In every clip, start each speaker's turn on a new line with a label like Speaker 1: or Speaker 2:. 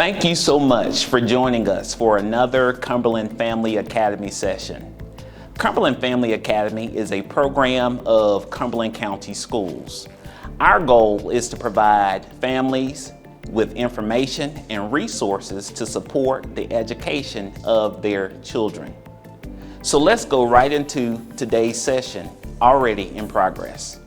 Speaker 1: Thank you so much for joining us for another Cumberland Family Academy session. Cumberland Family Academy is a program of Cumberland County Schools. Our goal is to provide families with information and resources to support the education of their children. So let's go right into today's session, already in progress.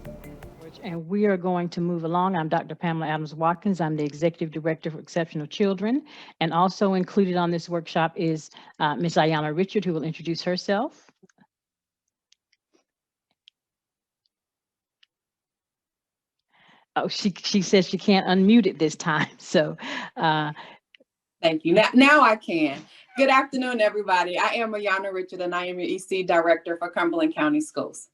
Speaker 2: And we are going to move along. I'm Dr. Pamela Adams-Watkins. I'm the Executive Director for Exceptional Children. And also included on this workshop is Ms. Ayanna Richard, who will introduce herself. Oh, she says she can't unmute it this time. So
Speaker 3: thank you. Now I can. Good afternoon, everybody. I am Ayanna Richard, and I am your EC Director for Cumberland County Schools.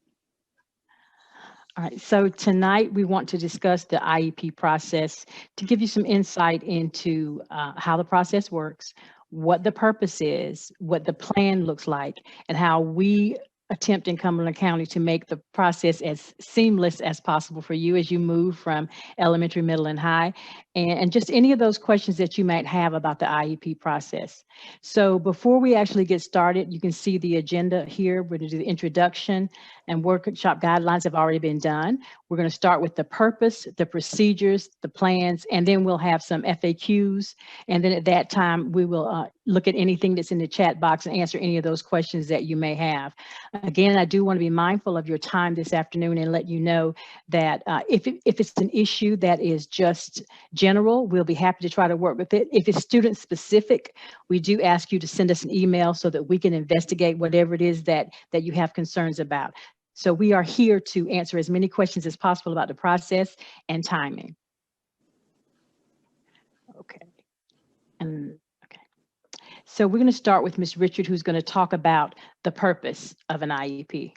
Speaker 2: All right, so tonight we want to discuss the IEP process to give you some insight into how the process works, what the purpose is, what the plan looks like, and how we attempt in Cumberland County to make the process as seamless as possible for you as you move from elementary, middle, and high, and just any of those questions that you might have about the IEP process. So before we actually get started, you can see the agenda here. We're going to do the introduction, and workshop guidelines have already been done. We're going to start with the purpose, the procedures, the plans, and then we'll have some FAQs. And then at that time, we will look at anything that's in the chat box and answer any of those questions that you may have. Again, I do want to be mindful of your time this afternoon and let you know that if it's an issue that is just general, we'll be happy to try to work with it. If it's student specific, we do ask you to send us an email so that we can investigate whatever it is that you have concerns about. So we are here to answer as many questions as possible about the process and timing. Okay. So we're going to start with Ms. Richard, who's going to talk about the purpose of an IEP.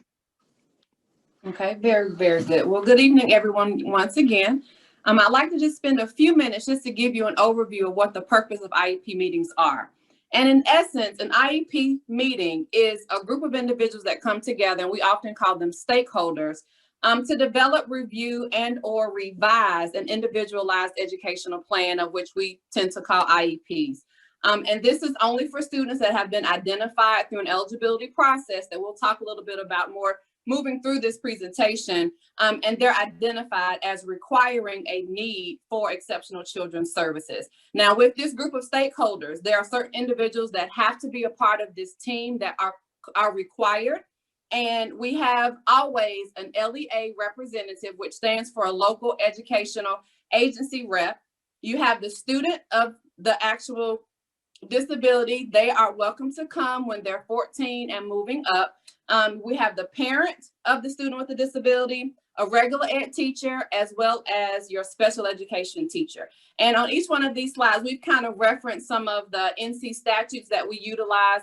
Speaker 3: Okay, very, very good. Well, good evening, everyone, once again. I'd like to just spend a few minutes just to give you an overview of what the purpose of IEP meetings are. And in essence, an IEP meeting is a group of individuals that come together, and we often call them stakeholders, to develop, review, and or revise an individualized educational plan, of which we tend to call IEPs. And this is only for students that have been identified through an eligibility process that we'll talk a little bit about more moving through this presentation, and they're identified as requiring a need for exceptional children's services. Now, with this group of stakeholders, there are certain individuals that have to be a part of this team that are required. And we have always an LEA representative, which stands for a local educational agency rep. You have the student of the actual disability. They are welcome to come when they're 14 and moving up. We have the parent of the student with a disability, a regular ed teacher, as well as your special education teacher. And on each one of these slides, we've kind of referenced some of the NC statutes that we utilize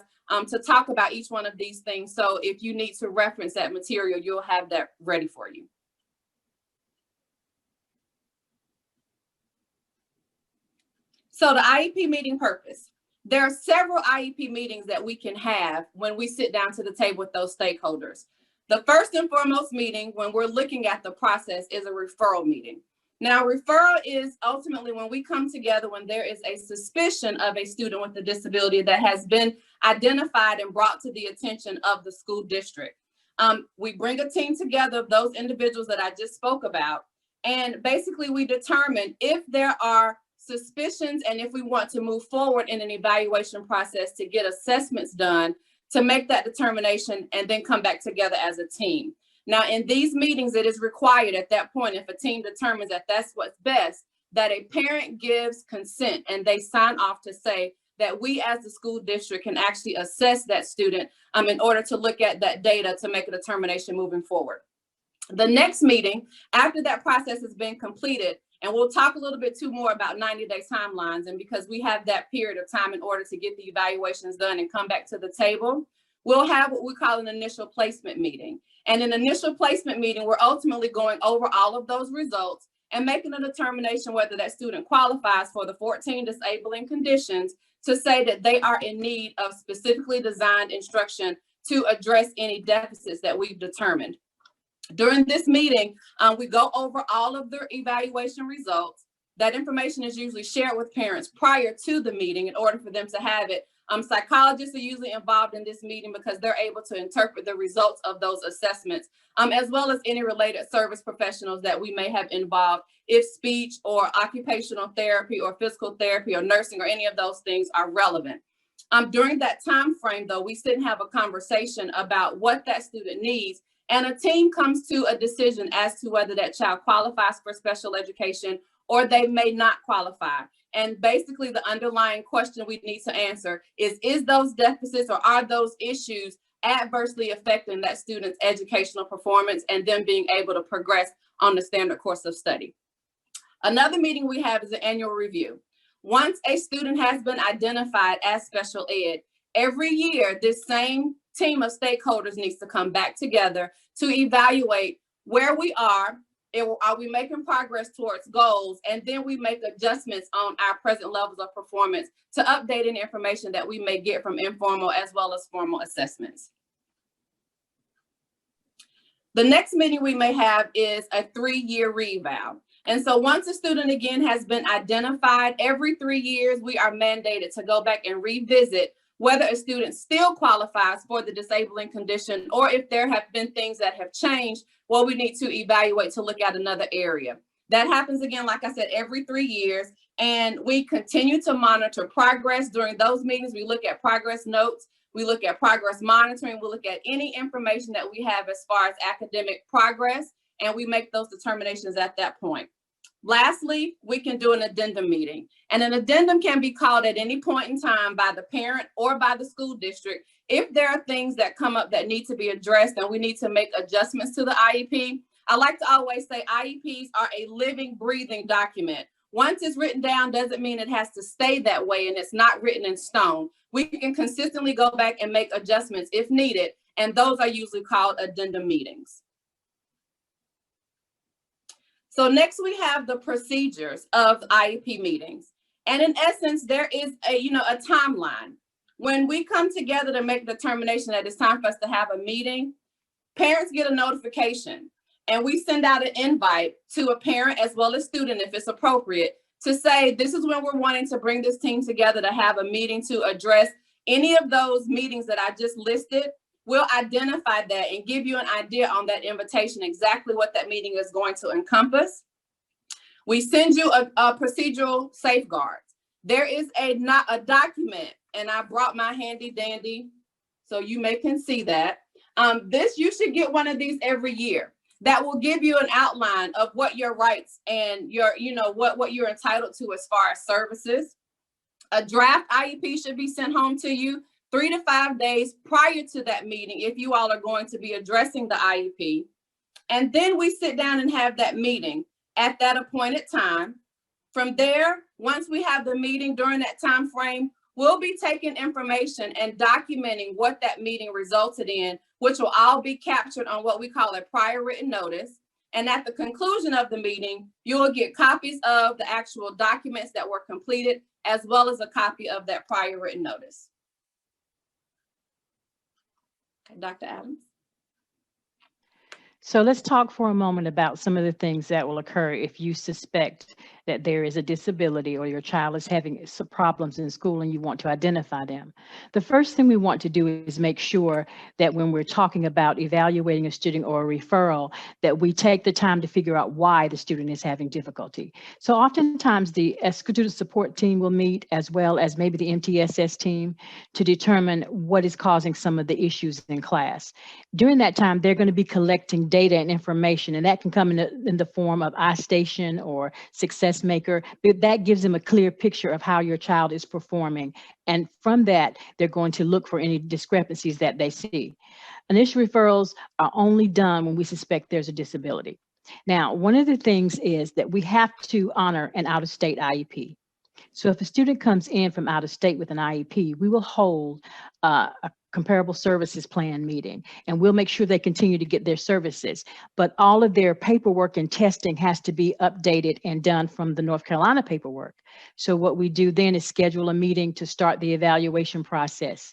Speaker 3: to talk about each one of these things. So if you need to reference that material, you'll have that ready for you. So the IEP meeting purpose. There are several IEP meetings that we can have when we sit down to the table with those stakeholders. The first and foremost meeting when we're looking at the process is a referral meeting. Now, referral is ultimately when we come together when there is a suspicion of a student with a disability that has been identified and brought to the attention of the school district. We bring a team together of those individuals that I just spoke about, and basically we determine if there are suspicions and if we want to move forward in an evaluation process to get assessments done to make that determination and then come back together as a team. Now, in these meetings, it is required at that point, if a team determines that that's what's best, that a parent gives consent and they sign off to say that we as the school district can actually assess that student in order to look at that data to make a determination moving forward. The next meeting, after that process has been completed, and we'll talk a little bit more about 90-day timelines. And because we have that period of time in order to get the evaluations done and come back to the table, we'll have what we call an initial placement meeting. And an initial placement meeting, we're ultimately going over all of those results and making a determination whether that student qualifies for the 14 disabling conditions to say that they are in need of specifically designed instruction to address any deficits that we've determined. During this meeting, we go over all of their evaluation results. That information is usually shared with parents prior to the meeting in order for them to have it. Psychologists are usually involved in this meeting because they're able to interpret the results of those assessments, as well as any related service professionals that we may have involved if speech or occupational therapy or physical therapy or nursing or any of those things are relevant. During that time frame, though, we sit and have a conversation about what that student needs, and a team comes to a decision as to whether that child qualifies for special education or they may not qualify. And basically the underlying question we need to answer is those deficits or are those issues adversely affecting that student's educational performance and them being able to progress on the standard course of study? Another meeting we have is an annual review. Once a student has been identified as special ed, every year this same team of stakeholders needs to come back together to evaluate where we are we making progress towards goals, and then we make adjustments on our present levels of performance to update any information that we may get from informal as well as formal assessments. The next meeting we may have is a 3-year reval. And so once a student again has been identified, every 3 years, we are mandated to go back and revisit whether a student still qualifies for the disabling condition, or if there have been things that have changed, well, we need to evaluate to look at another area. That happens again, like I said, every 3 years, and we continue to monitor progress during those meetings. We look at progress notes, we look at progress monitoring, we look at any information that we have as far as academic progress, and we make those determinations at that point. Lastly, we can do an addendum meeting, and an addendum can be called at any point in time by the parent or by the school district if there are things that come up that need to be addressed and we need to make adjustments to the IEP. I like to always say IEPs are a living, breathing document. Once it's written down doesn't mean it has to stay that way and it's not written in stone. We can consistently go back and make adjustments if needed, and those are usually called addendum meetings. So next we have the procedures of IEP meetings. And in essence, there is a timeline. When we come together to make the determination that it's time for us to have a meeting, parents get a notification and we send out an invite to a parent as well as student if it's appropriate to say, this is when we're wanting to bring this team together to have a meeting to address any of those meetings that I just listed. We'll identify that and give you an idea on that invitation, exactly what that meeting is going to encompass. We send you a procedural safeguards. There is a document, and I brought my handy dandy so you can see that. You should get one of these every year. That will give you an outline of what your rights and what you're entitled to as far as services. A draft IEP should be sent home to you 3 to 5 days prior to that meeting if you all are going to be addressing the IEP. And then we sit down and have that meeting at that appointed time. From there, once we have the meeting during that time frame, we'll be taking information and documenting what that meeting resulted in, which will all be captured on what we call a prior written notice. And at the conclusion of the meeting, you will get copies of the actual documents that were completed, as well as a copy of that prior written notice. Dr. Adams.
Speaker 2: So let's talk for a moment about some of the things that will occur if you suspect that there is a disability or your child is having some problems in school and you want to identify them. The first thing we want to do is make sure that when we're talking about evaluating a student or a referral, that we take the time to figure out why the student is having difficulty. So oftentimes the student support team will meet, as well as maybe the MTSS team, to determine what is causing some of the issues in class. During that time, they're going to be collecting data and information, and that can come in the form of iStation or Success Maker. That gives them a clear picture of how your child is performing. And from that, they're going to look for any discrepancies that they see. Initial referrals are only done when we suspect there's a disability. Now, one of the things is that we have to honor an out-of-state IEP. So if a student comes in from out of state with an IEP, we will hold a comparable services plan meeting, and we'll make sure they continue to get their services. But all of their paperwork and testing has to be updated and done from the North Carolina paperwork. So what we do then is schedule a meeting to start the evaluation process.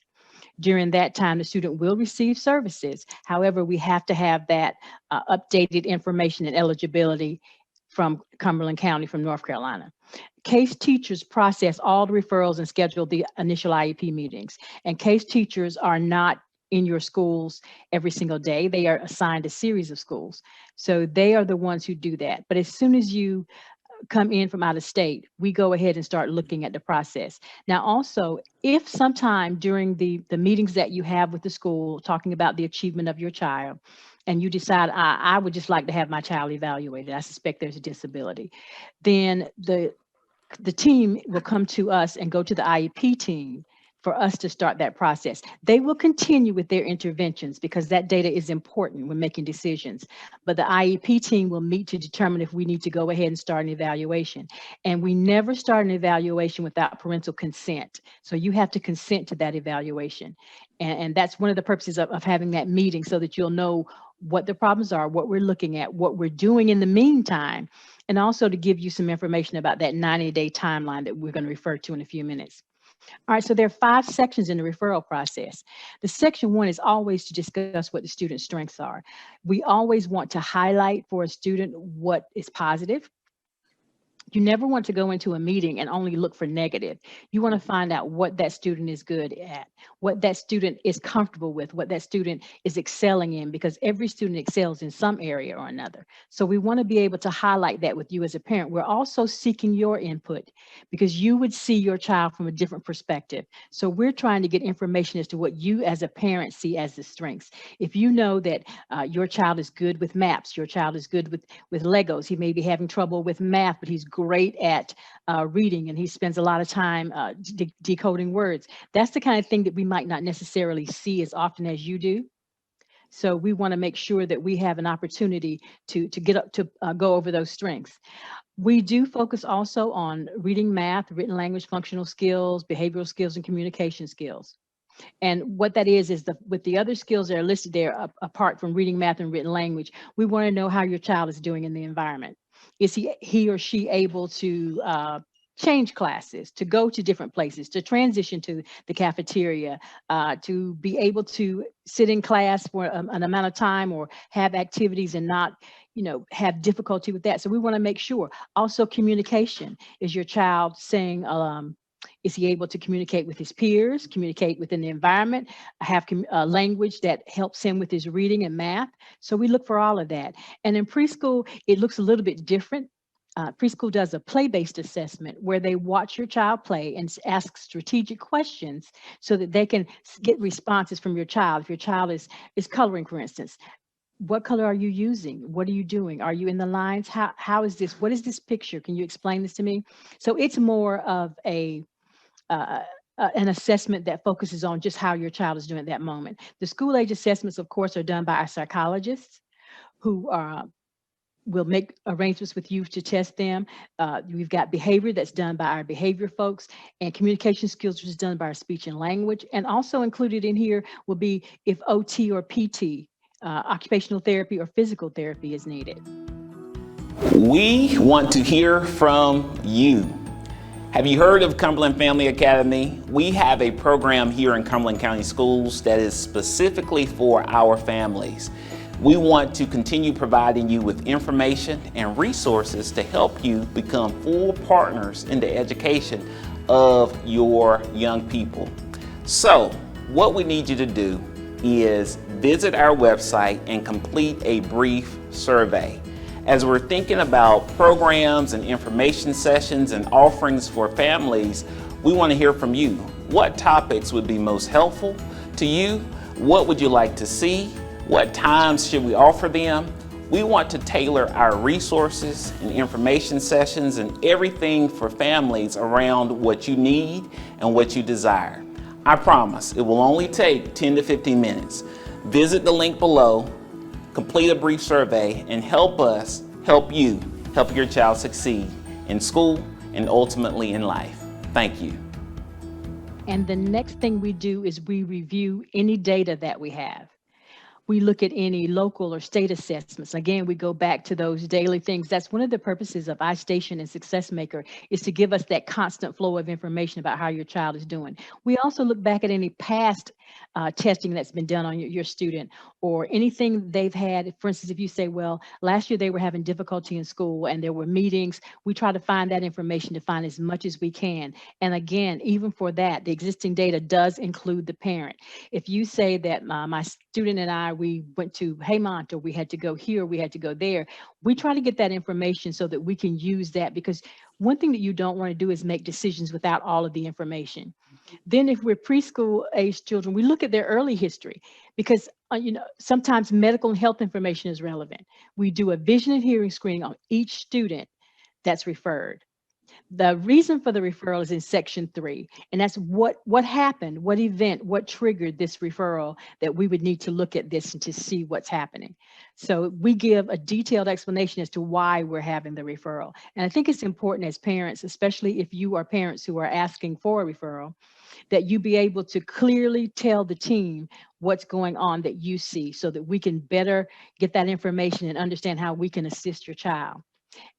Speaker 2: During that time, the student will receive services. However, we have to have that updated information and eligibility from Cumberland County, from North Carolina. Case teachers process all the referrals and schedule the initial IEP meetings. And case teachers are not in your schools every single day. They are assigned a series of schools. So they are the ones who do that. But as soon as you come in from out of state, we go ahead and start looking at the process. Now, also, if sometime during the meetings that you have with the school, talking about the achievement of your child, and you decide, I would just like to have my child evaluated, I suspect there's a disability, then the team will come to us and go to the IEP team for us to start that process. They will continue with their interventions because that data is important when making decisions. But the IEP team will meet to determine if we need to go ahead and start an evaluation. And we never start an evaluation without parental consent. So you have to consent to that evaluation. And that's one of the purposes of having that meeting, so that you'll know what the problems are, what we're looking at, what we're doing in the meantime, and also to give you some information about that 90-day timeline that we're going to refer to in a few minutes. All right, so there are 5 sections in the referral process. The section 1 is always to discuss what the student's strengths are. We always want to highlight for a student what is positive. You never want to go into a meeting and only look for negative. You want to find out what that student is good at, what that student is comfortable with, what that student is excelling in, because every student excels in some area or another. So we want to be able to highlight that with you as a parent. We're also seeking your input because you would see your child from a different perspective. So we're trying to get information as to what you as a parent see as the strengths. If you know that your child is good with maps, your child is good with Legos, he may be having trouble with math, but he's great at reading, and he spends a lot of time decoding words. That's the kind of thing that we might not necessarily see as often as you do. So we want to make sure that we have an opportunity to get up to go over those strengths. We do focus also on reading, math, written language, functional skills, behavioral skills, and communication skills. And what that is with the other skills that are listed there, apart from reading, math, and written language, we want to know how your child is doing in the environment. Is he or she able to change classes, to go to different places, to transition to the cafeteria, to be able to sit in class for an amount of time, or have activities and not, have difficulty with that. So we want to make sure. Also, communication. Is your child saying, is he able to communicate with his peers, communicate within the environment, have language that helps him with his reading and math? So we look for all of that. And in preschool, it looks a little bit different. Preschool does a play-based assessment where they watch your child play and ask strategic questions so that they can get responses from your child. If your child is coloring, for instance, what color are you using? What are you doing? Are you in the lines? How is this? What is this picture? Can you explain this to me? So it's more of an assessment that focuses on just how your child is doing at that moment. The school age assessments, of course, are done by our psychologists, who will make arrangements with you to test them. We've got behavior that's done by our behavior folks, and communication skills, which is done by our speech and language. And also included in here will be if OT or PT, occupational therapy or physical therapy, is needed.
Speaker 1: We want to hear from you. Have you heard of Cumberland Family Academy? We have a program here in Cumberland County Schools that is specifically for our families. We want to continue providing you with information and resources to help you become full partners in the education of your young people. So, what we need you to do is visit our website and complete a brief survey. As we're thinking about programs and information sessions and offerings for families, we want to hear from you. What topics would be most helpful to you? What would you like to see? What times should we offer them? We want to tailor our resources and information sessions and everything for families around what you need and what you desire. I promise it will only take 10 to 15 minutes. Visit the link below, complete a brief survey, and help us help you help your child succeed in school and ultimately in life. Thank you.
Speaker 2: And the next thing we do is we review any data that we have. We look at any local or state assessments. Again, we go back to those daily things. That's one of the purposes of iStation and Success Maker, is to give us that constant flow of information about how your child is doing. We also look back at any past testing that's been done on your student, or anything they've had. For instance, if you say, well, last year they were having difficulty in school and there were meetings, we try to find that information to find as much as we can. And again, even for that, the existing data does include the parent. If you say that my student and I, we went to Haymont, or we had to go here, we had to go there, we try to get that information so that we can use that, because one thing that you don't want to do is make decisions without all of the information. Then if we're preschool age children, we look at their early history, because sometimes medical and health information is relevant. We do a vision and hearing screening on each student that's referred. The reason for the referral is in section 3, and that's what happened, what event, what triggered this referral, that we would need to look at this and to see what's happening. So we give a detailed explanation as to why we're having the referral. And I think it's important as parents, especially if you are parents who are asking for a referral, that you be able to clearly tell the team what's going on that you see, so that we can better get that information and understand how we can assist your child.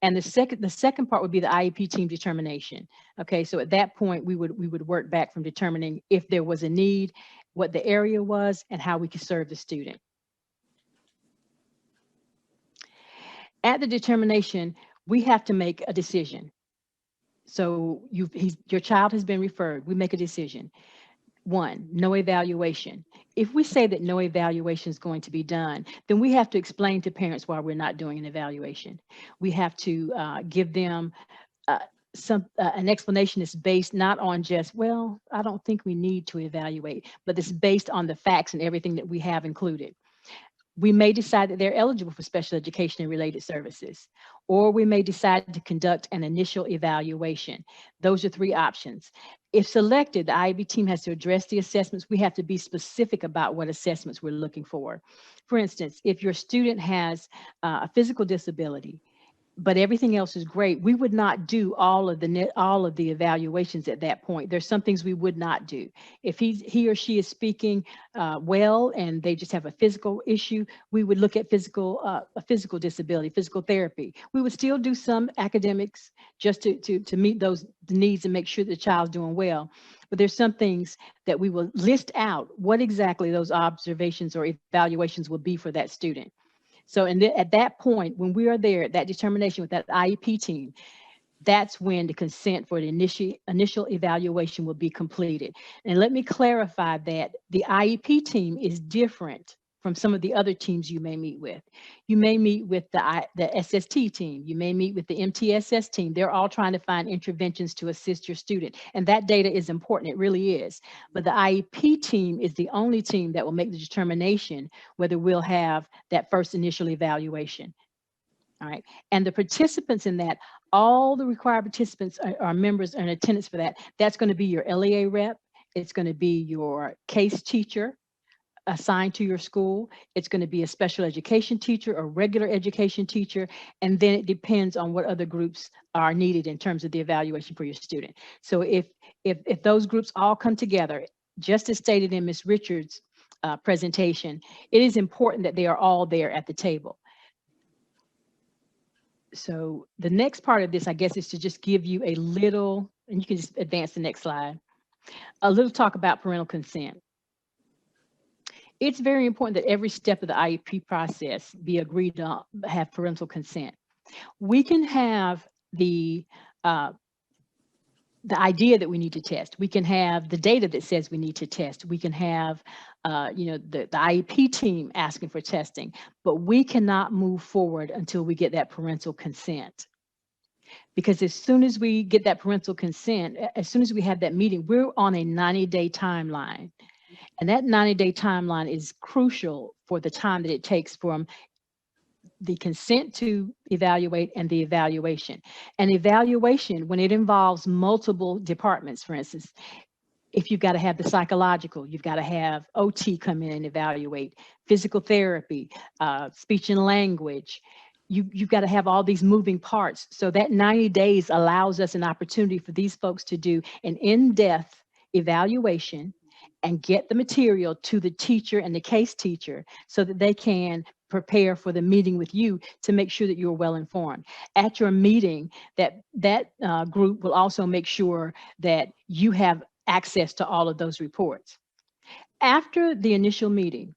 Speaker 2: And the second part would be the IEP team determination. Okay, so at that point, we would work back from determining if there was a need, what the area was, and how we could serve the student. At the determination, we have to make a decision. So your child has been referred. We make a decision. 1, no evaluation. If we say that no evaluation is going to be done, then we have to explain to parents why we're not doing an evaluation. We have to give them an explanation that's based not on just, well, I don't think we need to evaluate, but it's based on the facts and everything that we have included. We may decide that they're eligible for special education and related services, or we may decide to conduct an initial evaluation. Those are 3 options. If selected, the IEP team has to address the assessments. We have to be specific about what assessments we're looking for. For instance, if your student has a physical disability, but everything else is great, we would not do all of the evaluations at that point. There's some things we would not do. If he or she is speaking well and they just have a physical issue, we would look at a physical disability, physical therapy. We would still do some academics just to meet those needs and make sure the child's doing well. But there's some things that we will list out what exactly those observations or evaluations will be for that student. So at that point, when we are there at that determination with that IEP team, that's when the consent for the initial evaluation will be completed. And let me clarify that the IEP team is different from some of the other teams you may meet with. You may meet with the SST team. You may meet with the MTSS team. They're all trying to find interventions to assist your student. And that data is important. It really is. But the IEP team is the only team that will make the determination whether we'll have that first initial evaluation. All right. And the participants in that, all the required participants are members are in attendance for that. That's going to be your LEA rep. It's going to be your case teacher assigned to your school. It's going to be a special education teacher or regular education teacher. And then it depends on what other groups are needed in terms of the evaluation for your student. So if those groups all come together, just as stated in Ms. Richards' presentation, it is important that they are all there at the table. So the next part of this, I guess, is to just give you a little, and you can just advance the next slide, a little talk about parental consent. It's very important that every step of the IEP process be agreed to have parental consent. We can have the idea that we need to test. We can have the data that says we need to test. We can have, the IEP team asking for testing, but we cannot move forward until we get that parental consent. Because as soon as we get that parental consent, as soon as we have that meeting, we're on a 90-day timeline. And that 90-day timeline is crucial for the time that it takes from the consent to evaluate and the evaluation. And evaluation, when it involves multiple departments, for instance, if you've got to have the psychological, you've got to have OT come in and evaluate, physical therapy, speech and language, you've got to have all these moving parts. So that 90 days allows us an opportunity for these folks to do an in-depth evaluation and get the material to the teacher and the case teacher so that they can prepare for the meeting with you to make sure that you're well informed. At your meeting, that group will also make sure that you have access to all of those reports. After the initial meeting,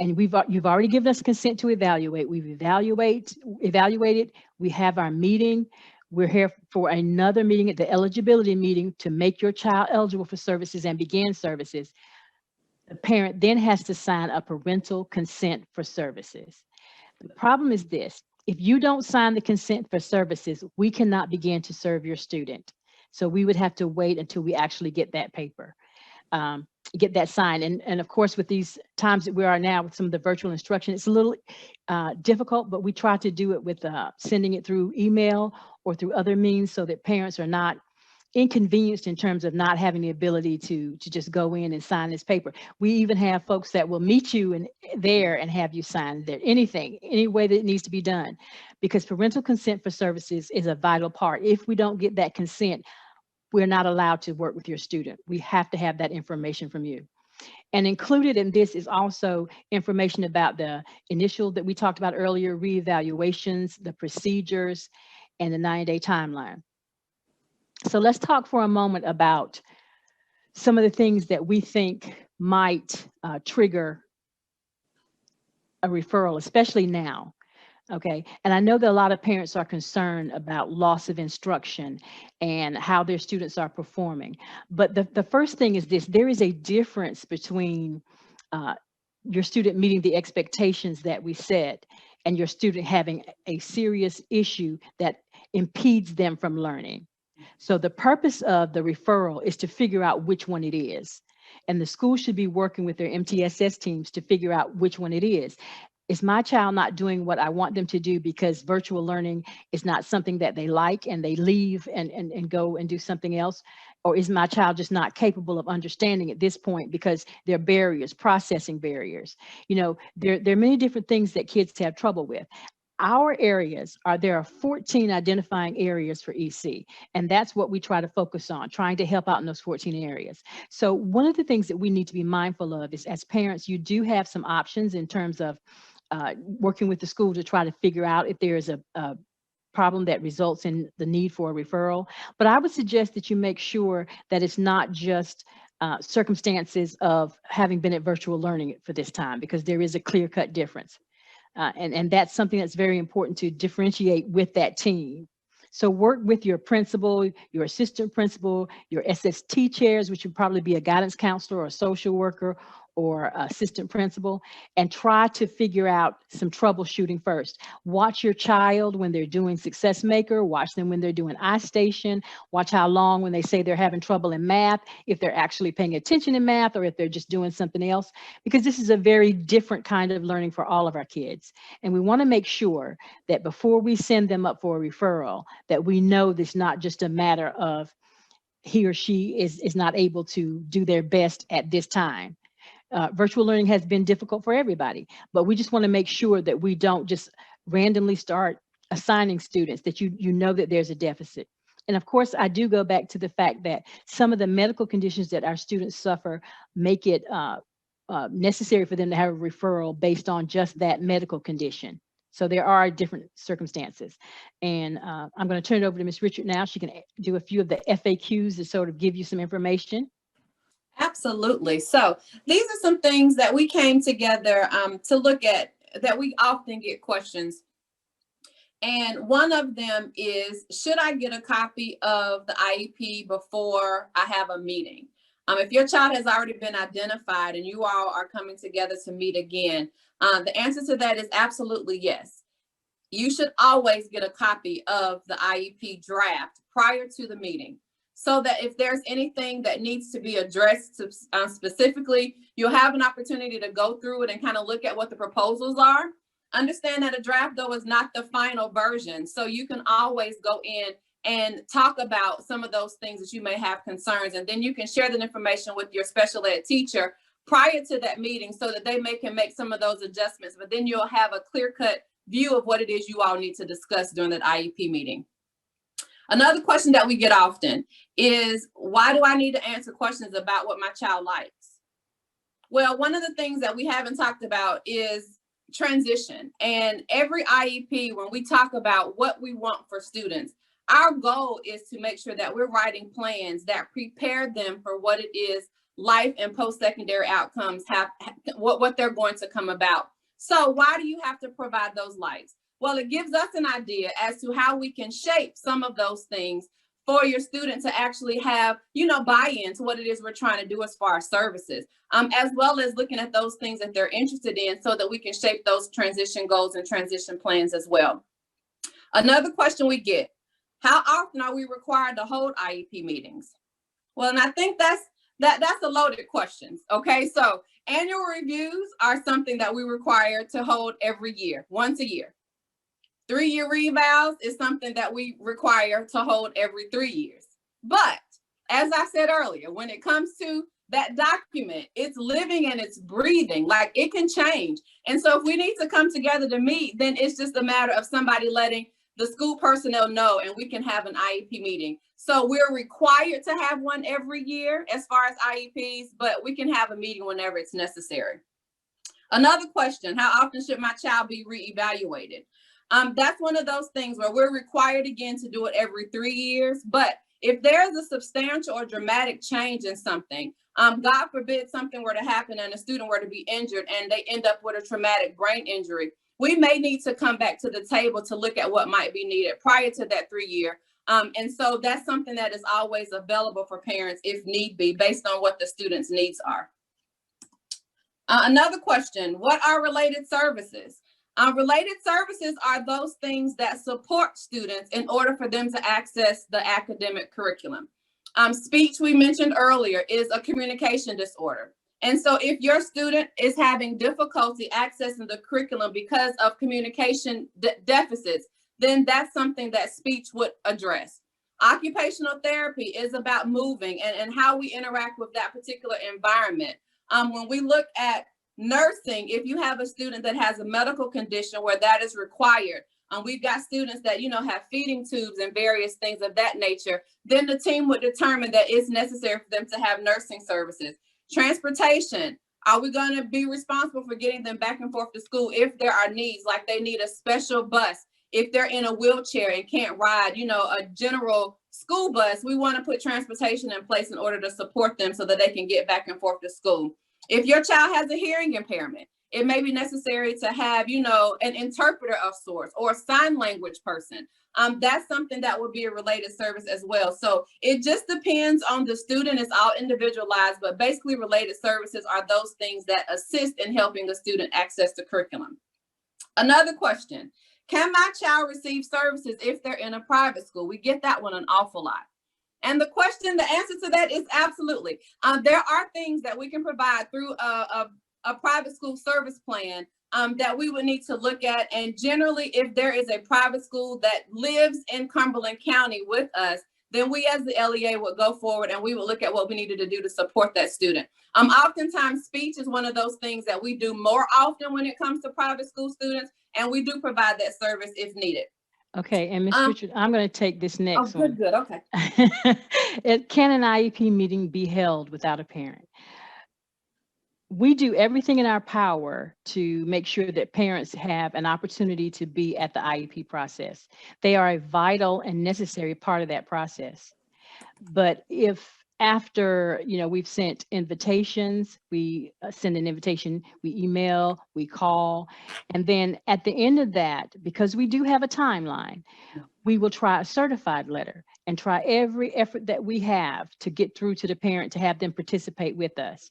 Speaker 2: and you've already given us consent to evaluate. We've evaluated. We have our meeting. We're here for another meeting, at the eligibility meeting, to make your child eligible for services and begin services. The parent then has to sign a parental consent for services. The problem is this: if you don't sign the consent for services, we cannot begin to serve your student. So we would have to wait until we actually get that paper. Get that signed. And of course, with these times that we are now with some of the virtual instruction, it's a little difficult, but we try to do it with sending it through email or through other means so that parents are not inconvenienced in terms of not having the ability to just go in and sign this paper. We even have folks that will meet you there and have you sign there, any way that it needs to be done, because parental consent for services is a vital part. If we don't get that consent, we're not allowed to work with your student. We have to have that information from you. And included in this is also information about the initial that we talked about earlier, reevaluations, the procedures, and the 90-day timeline. So let's talk for a moment about some of the things that we think might trigger a referral, especially now. Okay, and I know that a lot of parents are concerned about loss of instruction and how their students are performing. But the first thing is this: there is a difference between your student meeting the expectations that we set and your student having a serious issue that impedes them from learning. So the purpose of the referral is to figure out which one it is. And the school should be working with their MTSS teams to figure out which one it is. Is my child not doing what I want them to do because virtual learning is not something that they like and they leave and go and do something else? Or is my child just not capable of understanding at this point because there are barriers, processing barriers? You know, there are many different things that kids have trouble with. Our areas there are 14 identifying areas for EC, and that's what we try to focus on, trying to help out in those 14 areas. So one of the things that we need to be mindful of is, as parents, you do have some options in terms of working with the school to try to figure out if there is a problem that results in the need for a referral. But I would suggest that you make sure that it's not just circumstances of having been at virtual learning for this time, because there is a clear-cut difference. And that's something that's very important to differentiate with that team. So work with your principal, your assistant principal, your SST chairs, which would probably be a guidance counselor or a social worker or assistant principal, and try to figure out some troubleshooting first. Watch your child when they're doing Success Maker, watch them when they're doing iStation, watch how long when they say they're having trouble in math, if they're actually paying attention in math or if they're just doing something else, because this is a very different kind of learning for all of our kids. And we want to make sure that before we send them up for a referral, that we know this is not just a matter of he or she is not able to do their best at this time. Virtual learning has been difficult for everybody, but we just want to make sure that we don't just randomly start assigning students, that you know that there's a deficit. And of course, I do go back to the fact that some of the medical conditions that our students suffer make it necessary for them to have a referral based on just that medical condition. So there are different circumstances. And I'm going to turn it over to Ms. Richard now. She can do a few of the FAQs to sort of give you some information.
Speaker 3: Absolutely. So these are some things that we came together to look at, that we often get questions. And one of them is, should I get a copy of the IEP before I have a meeting? If your child has already been identified and you all are coming together to meet again, the answer to that is absolutely yes. You should always get a copy of the IEP draft prior to the meeting, so that if there's anything that needs to be addressed to, specifically, you'll have an opportunity to go through it and kind of look at what the proposals are. Understand that a draft, though, is not the final version. So you can always go in and talk about some of those things that you may have concerns, and then you can share that information with your special ed teacher prior to that meeting so that they can make some of those adjustments. But then you'll have a clear-cut view of what it is you all need to discuss during that IEP meeting. Another question that we get often is, why do I need to answer questions about what my child likes? Well, one of the things that we haven't talked about is transition. And every IEP, when we talk about what we want for students, our goal is to make sure that we're writing plans that prepare them for what it is life and post-secondary outcomes have, what they're going to come about. So why do you have to provide those likes? Well, it gives us an idea as to how we can shape some of those things for your student to actually have, buy-in to what it is we're trying to do as far as services, as well as looking at those things that they're interested in so that we can shape those transition goals and transition plans as well. Another question we get, how often are we required to hold IEP meetings? Well, and I think that's a loaded question. Okay, so annual reviews are something that we require to hold every year, once a year. 3-year revals is something that we require to hold every 3 years. But as I said earlier, when it comes to that document, it's living and it's breathing, like it can change. And so if we need to come together to meet, then it's just a matter of somebody letting the school personnel know, and we can have an IEP meeting. So we're required to have one every year as far as IEPs, but we can have a meeting whenever it's necessary. Another question, how often should my child be reevaluated? That's one of those things where we're required again to do it every 3 years. But if there's a substantial or dramatic change in something, God forbid something were to happen and a student were to be injured and they end up with a traumatic brain injury, we may need to come back to the table to look at what might be needed prior to that 3 year. And so that's something that is always available for parents if need be, based on what the student's needs are. Another question, what are related services? Related services are those things that support students in order for them to access the academic curriculum. Speech, we mentioned earlier, is a communication disorder. And so if your student is having difficulty accessing the curriculum because of communication deficits, then that's something that speech would address. Occupational therapy is about moving and how we interact with that particular environment. When we look at nursing, if you have a student that has a medical condition where that is required, we've got students that, have feeding tubes and various things of that nature, then the team would determine that it's necessary for them to have nursing services. Transportation, are we going to be responsible for getting them back and forth to school if there are needs, like they need a special bus, if they're in a wheelchair and can't ride, a general school bus, we want to put transportation in place in order to support them so that they can get back and forth to school. If your child has a hearing impairment, it may be necessary to have, an interpreter of sorts or a sign language person. That's something that would be a related service as well. So it just depends on the student. It's all individualized, but basically related services are those things that assist in helping the student access the curriculum. Another question, can my child receive services if they're in a private school? We get that one an awful lot. And the answer to that is absolutely. There are things that we can provide through a private school service plan that we would need to look at. And generally, if there is a private school that lives in Cumberland County with us, then we as the LEA would go forward and we would look at what we needed to do to support that student. Oftentimes, speech is one of those things that we do more often when it comes to private school students, and we do provide that service if needed.
Speaker 2: Okay, and Ms. Richard, I'm going to take this next one.
Speaker 3: Good, okay.
Speaker 2: Can an IEP meeting be held without a parent? We do everything in our power to make sure that parents have an opportunity to be at the IEP process. They are a vital and necessary part of that process. But if after, we've sent invitations, we send an invitation, we email, we call, and then at the end of that, because we do have a timeline, we will try a certified letter and try every effort that we have to get through to the parent to have them participate with us.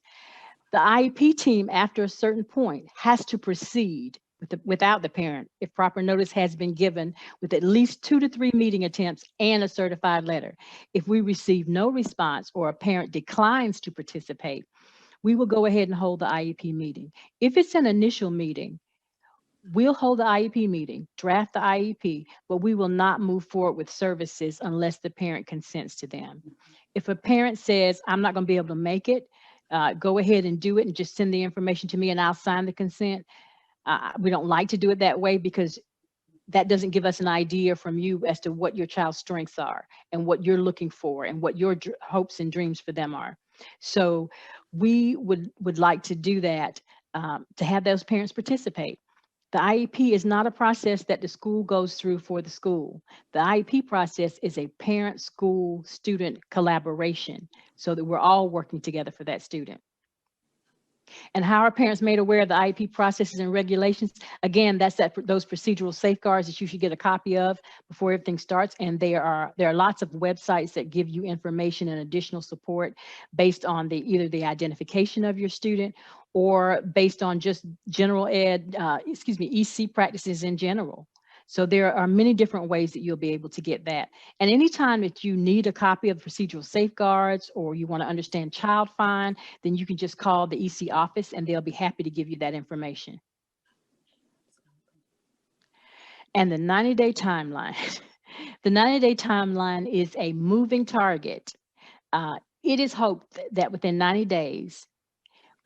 Speaker 2: The IEP team, after a certain point, has to proceed without the parent if proper notice has been given, with at least 2 to 3 meeting attempts and a certified letter. If we receive no response or a parent declines to participate, we will go ahead and hold the IEP meeting. If it's an initial meeting, we'll hold the IEP meeting, draft the IEP, but we will not move forward with services unless the parent consents to them. If a parent says, I'm not going to be able to make it, go ahead and do it and just send the information to me and I'll sign the consent. We don't like to do it that way because that doesn't give us an idea from you as to what your child's strengths are and what you're looking for and what your hopes and dreams for them are. So we would like to do that, to have those parents participate. The IEP is not a process that the school goes through for the school. The IEP process is a parent, school, student collaboration so that we're all working together for that student. And how are parents made aware of the IEP processes and regulations? Again, that's those procedural safeguards that you should get a copy of before everything starts. And there are lots of websites that give you information and additional support based on either the identification of your student or based on just general ed, EC practices in general. So there are many different ways that you'll be able to get that. And anytime that you need a copy of procedural safeguards or you want to understand child find, then you can just call the EC office and they'll be happy to give you that information. And the 90-day timeline. The 90-day timeline is a moving target. It is hoped that within 90 days,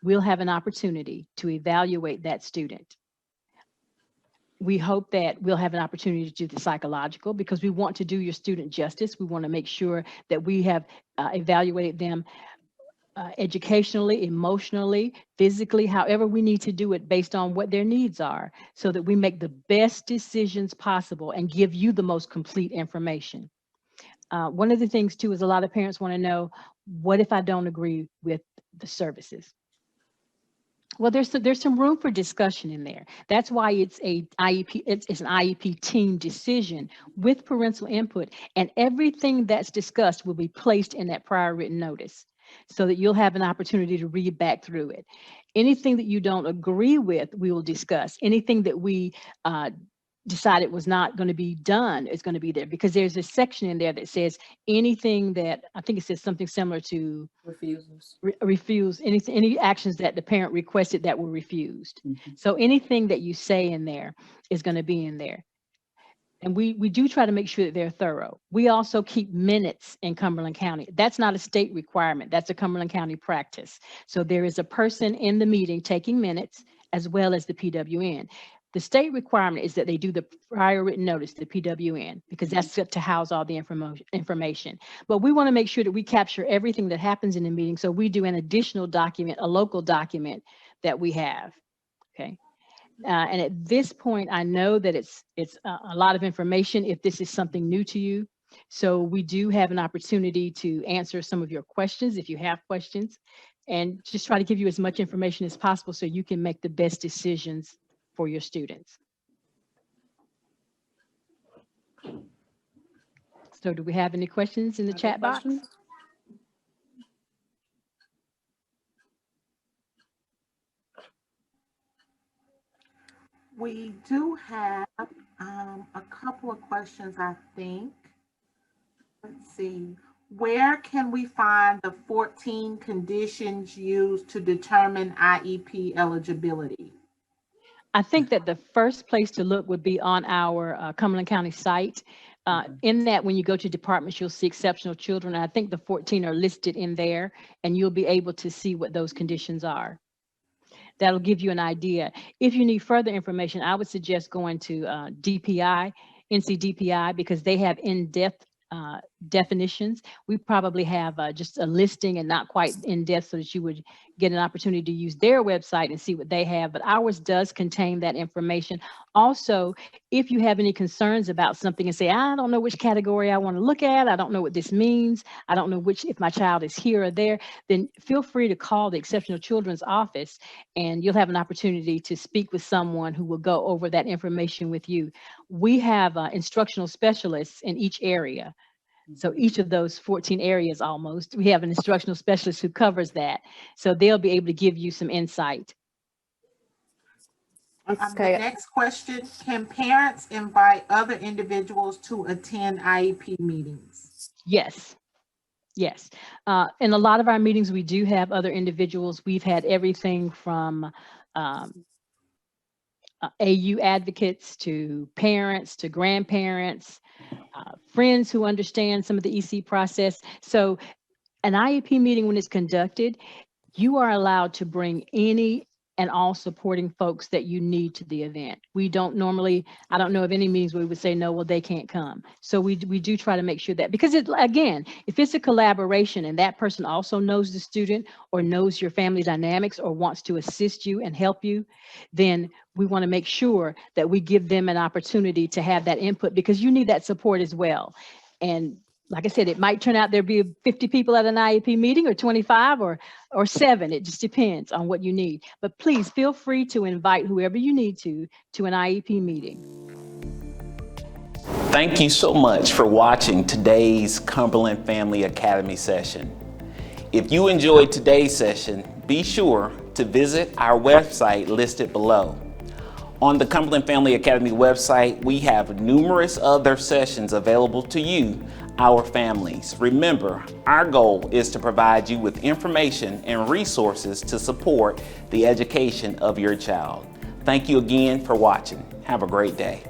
Speaker 2: we'll have an opportunity to evaluate that student. We hope that we'll have an opportunity to do the psychological because we want to do your student justice. We want to make sure that we have evaluated them educationally, emotionally, physically, however we need to do it based on what their needs are so that we make the best decisions possible and give you the most complete information. One of the things too is a lot of parents want to know, what if I don't agree with the services? Well, there's some room for discussion in there. That's why it's a IEP. It's an IEP team decision with parental input, and everything that's discussed will be placed in that prior written notice, so that you'll have an opportunity to read back through it. Anything that you don't agree with, we will discuss. Anything that we decided was not going to be done is going to be there, because there's a section in there that says anything that, I think it says something similar to refuse any actions that the parent requested that were refused. So anything that you say in there is going to be in there. And we do try to make sure that they're thorough. We also keep minutes in Cumberland County. That's not a state requirement. That's a Cumberland County practice. So there is a person in the meeting taking minutes as well as the PWN. The state requirement is that they do the prior written notice, the PWN, because that's to house all the information. But we want to make sure that we capture everything that happens in the meeting. So we do an additional document, a local document that we have. Okay. And at this point, I know that it's a lot of information if this is something new to you. So we do have an opportunity to answer some of your questions if you have questions, and just try to give you as much information as possible so you can make the best decisions for your students. So do we have any questions in the chat box?
Speaker 4: We do have a couple of questions, I think. Let's see. Where can we find the 14 conditions used to determine IEP eligibility?
Speaker 2: I think that the first place to look would be on our Cumberland County site. In that, when you go to departments, you'll see exceptional children. I think the 14 are listed in there, and you'll be able to see what those conditions are. That'll give you an idea. If you need further information, I would suggest going to DPI, NCDPI, because they have in-depth definitions. We probably have just a listing and not quite in depth, so that you would get an opportunity to use their website and see what they have. But ours does contain that information. Also, if you have any concerns about something and say, I don't know which category I want to look at, I don't know what this means, I don't know if my child is here or there, then feel free to call the Exceptional Children's Office, and you'll have an opportunity to speak with someone who will go over that information with you. We have instructional specialists in each area. So each of those 14 areas almost, we have an instructional specialist who covers that. So they'll be able to give you some insight.
Speaker 4: The next question, can parents invite other individuals to attend IEP meetings?
Speaker 2: Yes. Yes. In a lot of our meetings, we do have other individuals. We've had everything from AU advocates to parents to grandparents, friends who understand some of the EC process. So an IEP meeting, when it's conducted, you are allowed to bring any and all supporting folks that you need to the event. We don't normally, I don't know of any meetings where we would say, no, well, they can't come. So we do try to make sure that, because again, if it's a collaboration and that person also knows the student or knows your family dynamics or wants to assist you and help you, then we want to make sure that we give them an opportunity to have that input, because you need that support as well. And like I said, it might turn out there'll be 50 people at an IEP meeting, or 25 or 7. It just depends on what you need. But please feel free to invite whoever you need to an IEP meeting.
Speaker 1: Thank you so much for watching today's Cumberland Family Academy session. If you enjoyed today's session, be sure to visit our website listed below. On the Cumberland Family Academy website, we have numerous other sessions available to you, our families. Remember, our goal is to provide you with information and resources to support the education of your child. Thank you again for watching. Have a great day.